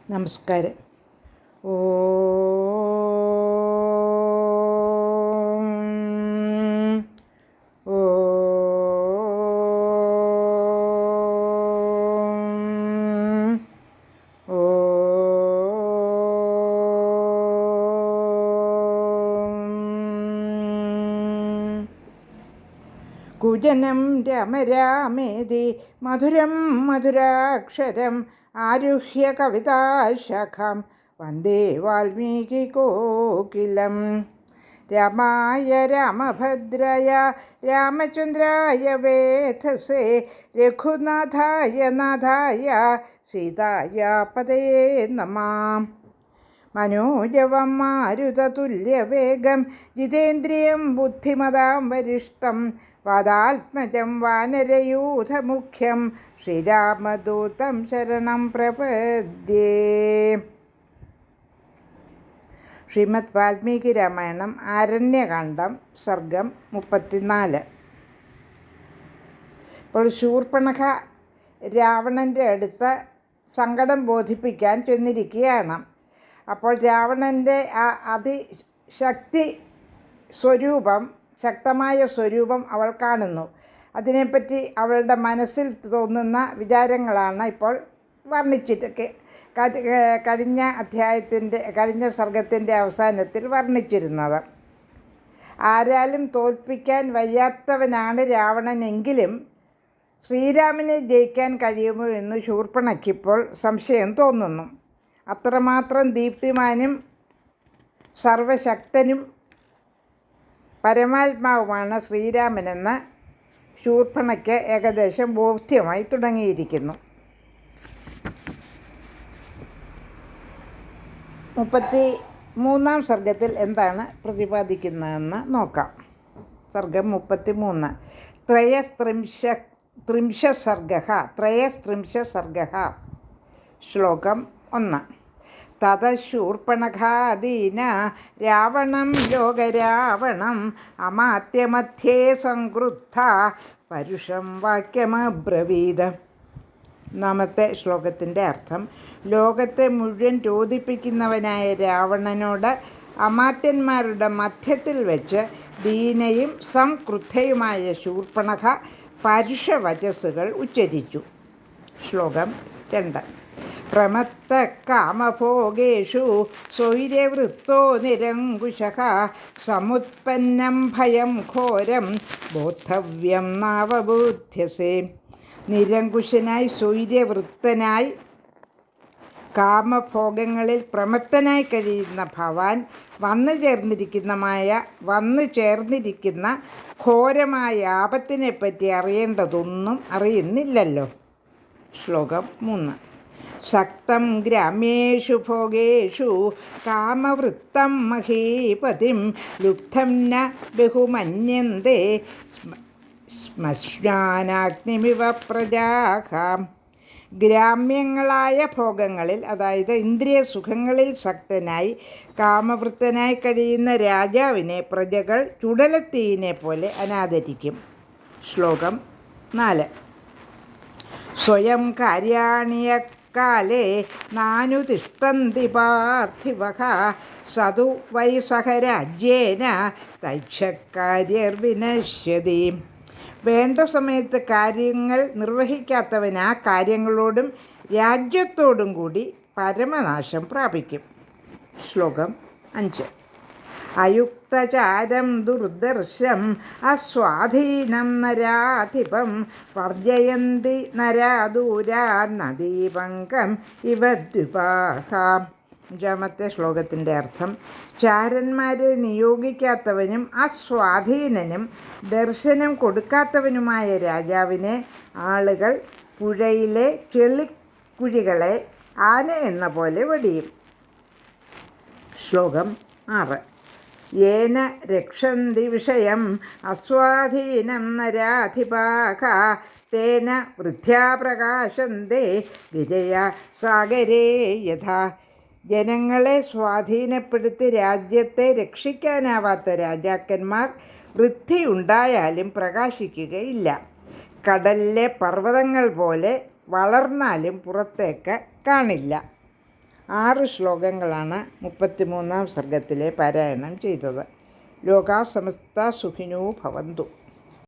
നമസ്കാരം. ഓം ഓം ഓം. കുജനം രമരാമേതി മധുരം മധുരാക്ഷരം ആരുഹ്യ കവിതാശഖം വന്ദേ വാൽമീകികോകിലം. രാമായ രാമഭദ്രായ രാമചന്ദ്രായ വേധസേ രഘുനാഥായ നാഥായ സീതായ പതയേ നമഃ. മനോജവം മാരുതതുല്യവേഗം ജിതേന്ദ്രിയം ബുദ്ധിമതാം വരിഷ്ഠം വാദാത്മജം വാനരയൂഥമുഖ്യം ശ്രീരാമദൂതം ശരണം പ്രപദ്യേ. ശ്രീമദ് വാൽമീകി രാമായണം ആരണ്യകാണ്ഡം സർഗം 34. ഇപ്പോൾ ശൂർപ്പണഖ രാവണൻ്റെ അടുത്ത് സങ്കടം ബോധിപ്പിക്കാൻ ചെന്നിരിക്കുകയാണ്. അപ്പോൾ രാവണൻ്റെ ആ ശക്തമായ സ്വരൂപം അവൾ കാണുന്നു. അതിനെപ്പറ്റി അവളുടെ മനസ്സിൽ തോന്നുന്ന വിചാരങ്ങളാണ് ഇപ്പോൾ കഴിഞ്ഞ സർഗത്തിൻ്റെ അവസാനത്തിൽ വർണ്ണിച്ചിരുന്നത്. ആരാലും തോൽപ്പിക്കാൻ വയ്യാത്തവനാണ് രാവണനെങ്കിലും ശ്രീരാമനെ ജയിക്കാൻ കഴിയുമോ എന്ന് ശൂർപ്പണഖിപ്പോൾ സംശയം തോന്നുന്നു. അത്രമാത്രം ദീപ്തിമാനും സർവശക്തനും പരമാത്മാവുമാണ് ശ്രീരാമനെന്ന് ശൂർപ്പണയ്ക്ക് ഏകദേശം ബോധ്യമായി തുടങ്ങിയിരിക്കുന്നു. 33 സർഗത്തിൽ എന്താണ് പ്രതിപാദിക്കുന്നതെന്ന് നോക്കാം. സർഗം 33. ത്രയസ്ത്രിംശ സർഗഃ. ശ്ലോകം 1. തതശൂർപ്പണഖാദീന രാവണം ലോകരാവണം അമാത്യമധ്യേ സംക്രുദ്ധ പരുഷം വാക്യമബ്രവീത്. ഒന്നാമത്തെ ശ്ലോകത്തിൻ്റെ അർത്ഥം: ലോകത്തെ മുഴുവൻ രോദിപ്പിക്കുന്നവനായ രാവണനോട് അമാത്യന്മാരുടെ മധ്യത്തിൽ വെച്ച് ദീനയും സംക്രുദ്ധയുമായ ശൂർപ്പണഖ പരുഷവചസ്സുകൾ ഉച്ചരിച്ചു. ശ്ലോകം 2. പ്രമത്ത കാമഭോഗേഷു സ്വൈര്യവൃത്തോ നിരങ്കുശഃ സമുത്പന്നം ഭയം ഘോരം ബോദ്ധവ്യം നാവബുദ്ധ്യസേ. നിരങ്കുശനായി സ്വൈര്യവൃത്തനായി കാമഭോഗങ്ങളിൽ പ്രമത്തനായി കഴിയുന്ന ഭവാൻ വന്നു ചേർന്നിരിക്കുന്ന ഘോരമായ ആപത്തിനെപ്പറ്റി അറിയേണ്ടതൊന്നും അറിയുന്നില്ലല്ലോ. ശ്ലോകം 3. സക്തം ഗ്രാമ്യേഷു ഭോഗേഷു കാമവൃത്തം മഹീപതിം ലുബ്ധം ന ബഹുമന്യന്തേ ശ്മശാനാഗ്നിമിവ പ്രജാഃ. ഗ്രാമ്യങ്ങളായ ഭോഗങ്ങളിൽ, അതായത് ഇന്ദ്രിയ സുഖങ്ങളിൽ ശക്തനായി കാമവൃത്തനായി കഴിയുന്ന രാജാവിനെ പ്രജകൾ ചുടലത്തീയിനെ പോലെ അനാദരിക്കും. ശ്ലോകം 4. സ്വയം കാര്യാണിയ കാലേ നാനുതിഷ്ഠന്തി പാർത്ഥിവഃ സതു വൈ സഹ രാജ്യേന തൈക്ഷകാര്യർവിനശ്യതി. വേണ്ട സമയത്ത് കാര്യങ്ങൾ നിർവഹിക്കാത്തവൻ ആ കാര്യങ്ങളോടും രാജ്യത്തോടും കൂടി പരമനാശം പ്രാപിക്കും. ശ്ലോകം 5. അയുക്തചാരം ദുർദർശം അസ്വാധീനം നരാധിപം വർജയന്തി നരാദൂരാ നദീപങ്കം ഇവ ദ്വിപാഃ. 5ാമത്തെ ശ്ലോകത്തിൻ്റെ അർത്ഥം: ചാരന്മാരെ നിയോഗിക്കാത്തവനും അസ്വാധീനനും ദർശനം കൊടുക്കാത്തവനുമായ രാജാവിനെ ആളുകൾ പുഴയിലെ ചെളിക്കുഴികളെ ആന എന്ന പോലെ വെടിയും. ശ്ലോകം 6. യേന രക്ഷന്തി വിഷയം അസ്വാധീനം നരാധിപാഃ തേന വൃദ്ധ്യാ പ്രകാശന്തേ വിജയ സാഗരേ യഥാ. ജനങ്ങളെ സ്വാധീനപ്പെടുത്തി രാജ്യത്തെ രക്ഷിക്കാനാവാത്ത രാജാക്കന്മാർ വൃദ്ധിയുണ്ടായാലും പ്രകാശിക്കുകയില്ല. കടലിലെ പർവ്വതങ്ങൾ പോലെ വളർന്നാലും പുറത്തേക്ക് കാണില്ല. 6 ശ്ലോകങ്ങളാണ് 33-ാം സർഗത്തിലെ പാരായണം ചെയ്തത്. ലോകാ സമസ്ത സുഖിനോ ഭവന്തു.